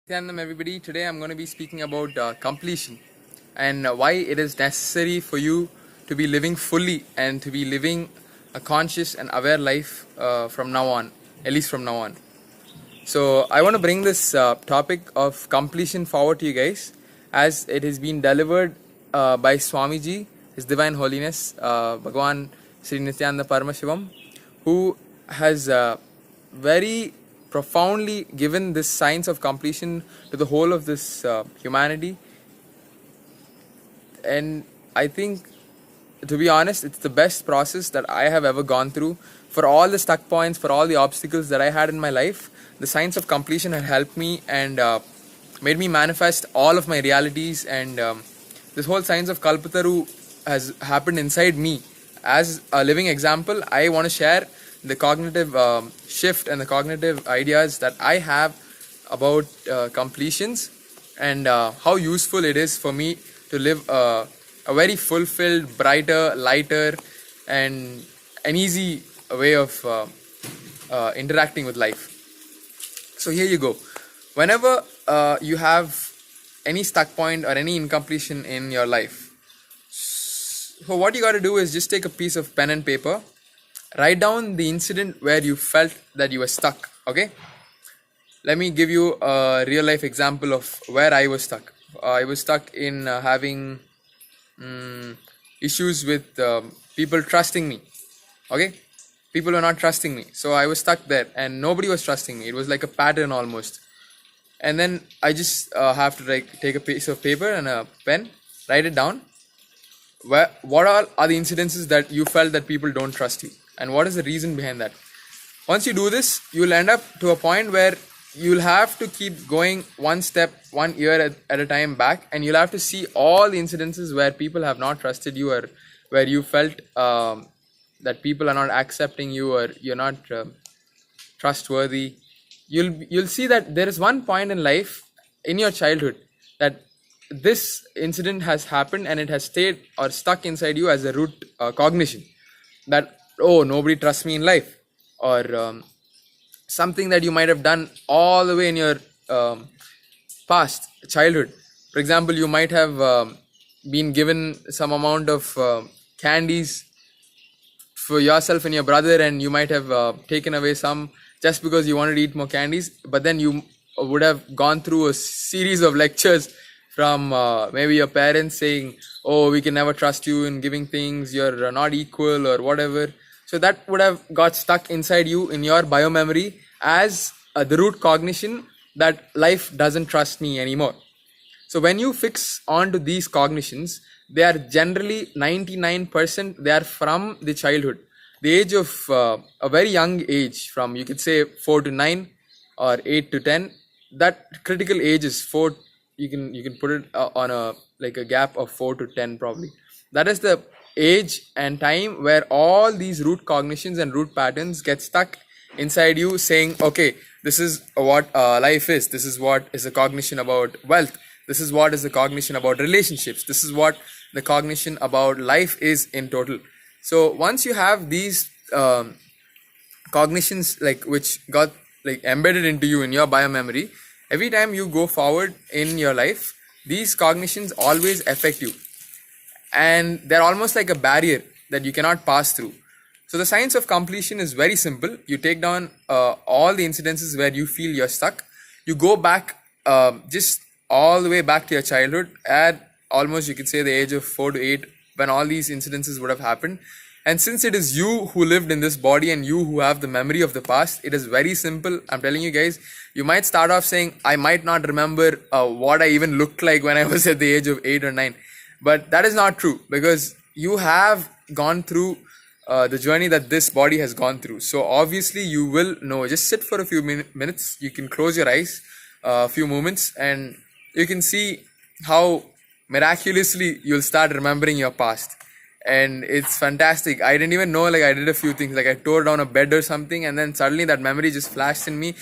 Nityanam, everybody. Today I'm going to be speaking about completion and why it is necessary for you to be living fully and to be living a conscious and aware life from now on, at least from now on. So I want to bring this topic of completion forward to you guys as it has been delivered by Swamiji, His Divine Holiness, Bhagavan Sri Nityananda Paramashivam, who has very profoundly given this science of completion to the whole of this humanity. And I think, to be honest, it's the best process that I have ever gone through. For all the stuck points, for all the obstacles that I had in my life, the science of completion had helped me and made me manifest all of my realities. And this whole science of Kalpataru has happened inside me. As a living example, I want to share the cognitive shift and the cognitive ideas that I have about completions and how useful it is for me to live a very fulfilled, brighter, lighter, and an easy way of interacting with life. So here you go. Whenever you have any stuck point or any incompletion in your life, so what you got to do is just take a piece of pen and paper, write down the incident where you felt that you were stuck. Okay, let me give you a real life example of where I was stuck. I was stuck in having issues with people trusting me. Okay, people were not trusting me, so I was stuck there and nobody was trusting me. It was like a pattern almost. And then I just have to take a piece of paper and a pen, write it down. What all are the incidences that you felt that people don't trust you, and what is the reason behind that? Once you do this, you will end up to a point where you'll have to keep going one step, 1 year at a time back, and you'll have to see all the incidences where people have not trusted you, or where you felt that people are not accepting you, or you're not trustworthy. You'll see that there is one point in life in your childhood that this incident has happened and it has stayed or stuck inside you as a root cognition that, oh, nobody trusts me in life, or something that you might have done all the way in your past childhood. For example, you might have been given some amount of candies for yourself and your brother, and you might have taken away some just because you wanted to eat more candies, but then you would have gone through a series of lectures from maybe your parents saying, oh, we can never trust you in giving things, you're not equal or whatever. So that would have got stuck inside you in your biomemory as the root cognition that life doesn't trust me anymore. So when you fix onto these cognitions, they are generally 99%, they are from the childhood. The age of a very young age, from you could say 4 to 9 or 8 to 10, that critical age is 4. You can put it on a gap of 4 to 10 probably. That is the age and time where all these root cognitions and root patterns get stuck inside you, saying, okay, this is what life is. This is what is the cognition about wealth. This is what is the cognition about relationships. This is what the cognition about life is in total. So once you have these cognitions which got embedded into you in your biomemory, every time you go forward in your life, these cognitions always affect you, and they're almost like a barrier that you cannot pass through. So the science of completion is very simple. You take down all the incidences where you feel you're stuck. You go back just all the way back to your childhood at almost, you could say, the age of 4 to 8, when all these incidences would have happened. And since it is you who lived in this body and you who have the memory of the past, it is very simple. I'm telling you guys, you might start off saying, I might not remember what I even looked like when I was at the age of 8 or 9. But that is not true, because you have gone through the journey that this body has gone through. So obviously you will know. Just sit for a few minutes. You can close your eyes a few moments and you can see how miraculously you'll start remembering your past. And it's fantastic. I didn't even know, I did a few things, I tore down a bed or something, and then suddenly that memory just flashed in me,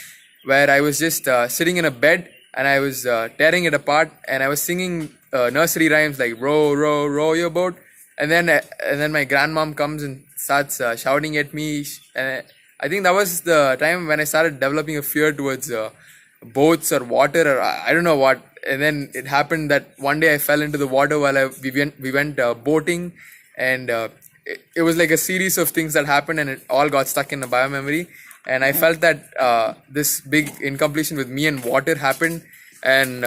where I was just sitting in a bed and I was tearing it apart, and I was singing nursery rhymes like row, row, row your boat, and then my grandmom comes and starts shouting at me, and I think that was the time when I started developing a fear towards boats or water or I don't know what. And then it happened that one day I fell into the water while we went boating, and it was like a series of things that happened, and it all got stuck in a biomemory. And I felt that this big incompletion with me and water happened, and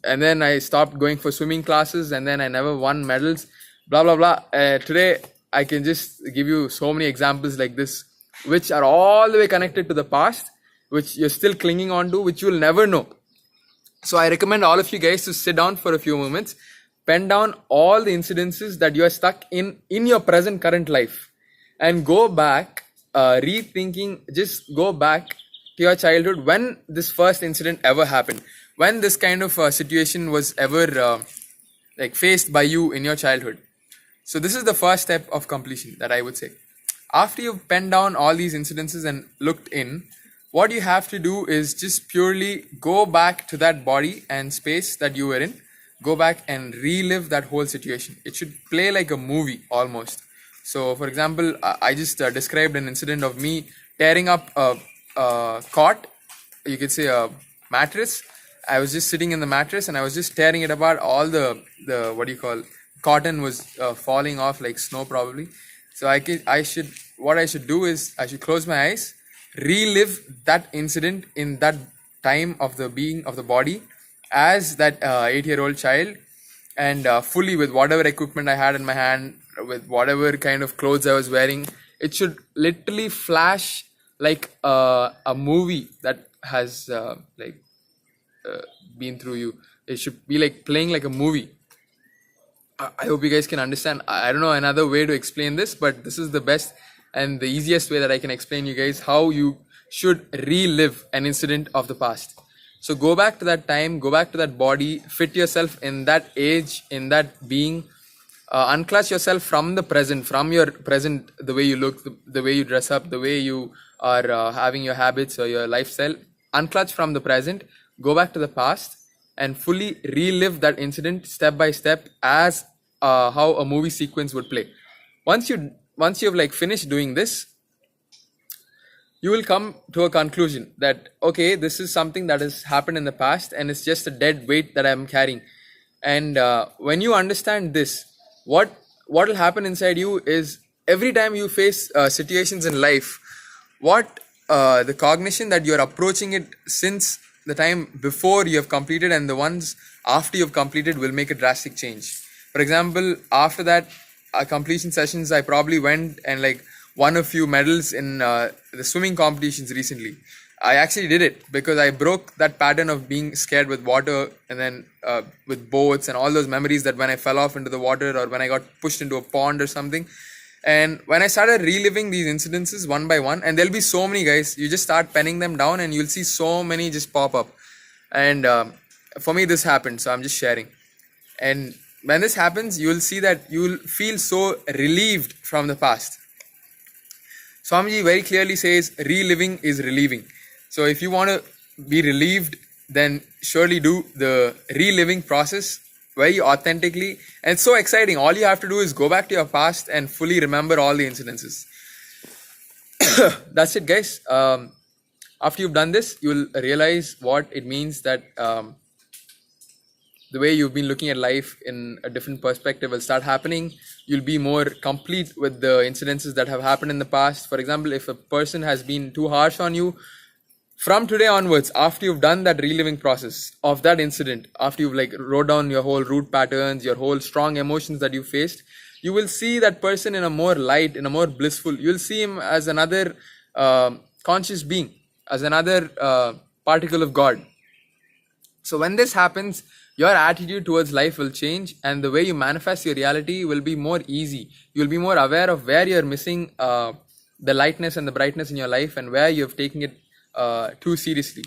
then I stopped going for swimming classes, and then I never won medals. Blah blah blah. Today I can just give you so many examples like this, which are all the way connected to the past, which you're still clinging on to, which you'll never know. So I recommend all of you guys to sit down for a few moments, pen down all the incidences that you are stuck in your present current life, and go back, rethinking, just go back to your childhood when this first incident ever happened, when this kind of situation was ever like faced by you in your childhood. So this is the first step of completion that I would say. After you've penned down all these incidences and looked in, what you have to do is just purely go back to that body and space that you were in. Go back and relive that whole situation. It should play like a movie almost. So for example, I just described an incident of me tearing up a cot, you could say a mattress. I was just sitting in the mattress and I was just tearing it apart. All the what do you call, cotton was falling off like snow probably. So what I should do is I should close my eyes, relive that incident in that time of the being of the body as that 8-year-old child, and fully with whatever equipment I had in my hand, with whatever kind of clothes I was wearing. It should literally flash like a movie that has been through you. It should be like playing like a movie. I hope you guys can understand. I don't know another way to explain this, but this is the best and the easiest way that I can explain you guys how you should relive an incident of the past. So go back to that time, go back to that body, fit yourself in that age, in that being, unclutch yourself from the present, from your present, the way you look, the way you dress up, the way you are having your habits or your lifestyle. Unclutch from the present, go back to the past and fully relive that incident step by step as how a movie sequence would play. Once you've like finished doing this, you will come to a conclusion that okay, this is something that has happened in the past and it's just a dead weight that I'm carrying. And when you understand this, what will happen inside you is every time you face situations in life, the cognition that you're approaching it since the time before you have completed and the ones after you've completed will make a drastic change. For example, after that completion sessions, I probably went and like won a few medals in the swimming competitions recently. I actually did it because I broke that pattern of being scared with water, and then with boats and all those memories that when I fell off into the water or when I got pushed into a pond or something. And when I started reliving these incidences one by one, and there'll be so many, guys, you just start penning them down and you'll see so many just pop up. And for me this happened, so I'm just sharing. And when this happens, you'll see that you'll feel so relieved from the past. Swamiji very clearly says reliving is relieving. So if you want to be relieved, then surely do the reliving process very authentically. And it's so exciting. All you have to do is go back to your past and fully remember all the incidences. That's it, guys. After you've done this, you'll realize what it means that the way you've been looking at life in a different perspective will start happening. You'll be more complete with the incidences that have happened in the past. For example, if a person has been too harsh on you, from today onwards, after you've done that reliving process of that incident, after you've like wrote down your whole root patterns, your whole strong emotions that you faced, you will see that person in a more light, in a more blissful. You'll see him as another conscious being, as another particle of God. So when this happens, your attitude towards life will change, and the way you manifest your reality will be more easy. You'll be more aware of where you're missing the lightness and the brightness in your life, and where you've taken it too seriously.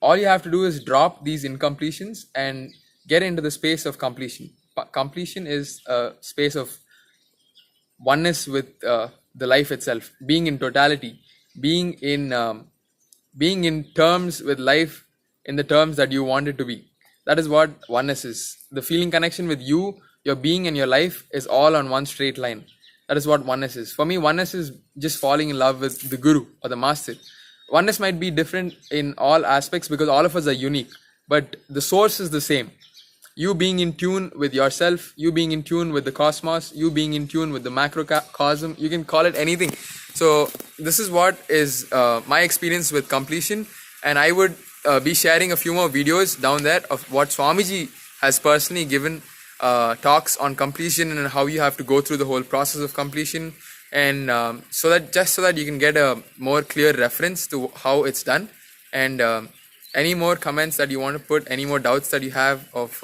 All you have to do is drop these incompletions and get into the space of completion. Completion is a space of oneness with the life itself, being in totality, being in terms with life in the terms that you want it to be. That is what oneness is. The feeling connection with you, your being and your life is all on one straight line. That is what oneness is. For me, oneness is just falling in love with the guru or the master. oneness might be different in all aspects because all of us are unique, but the source is the same. You being in tune with yourself, you being in tune with the cosmos, you being in tune with the macrocosm, you can call it anything. So this is what is my experience with completion, and I would be sharing a few more videos down there of what Swamiji has personally given talks on completion and how you have to go through the whole process of completion, and so that you can get a more clear reference to how it's done. And any more comments that you want to put, any more doubts that you have of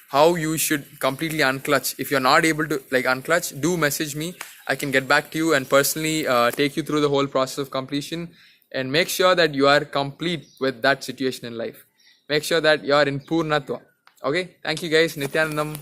how you should completely unclutch, if you're not able to unclutch, do message me. I can get back to you and personally take you through the whole process of completion, and make sure that you are complete with that situation in life. Make sure that you are in Purnatva. Okay, thank you guys. Nityanandam.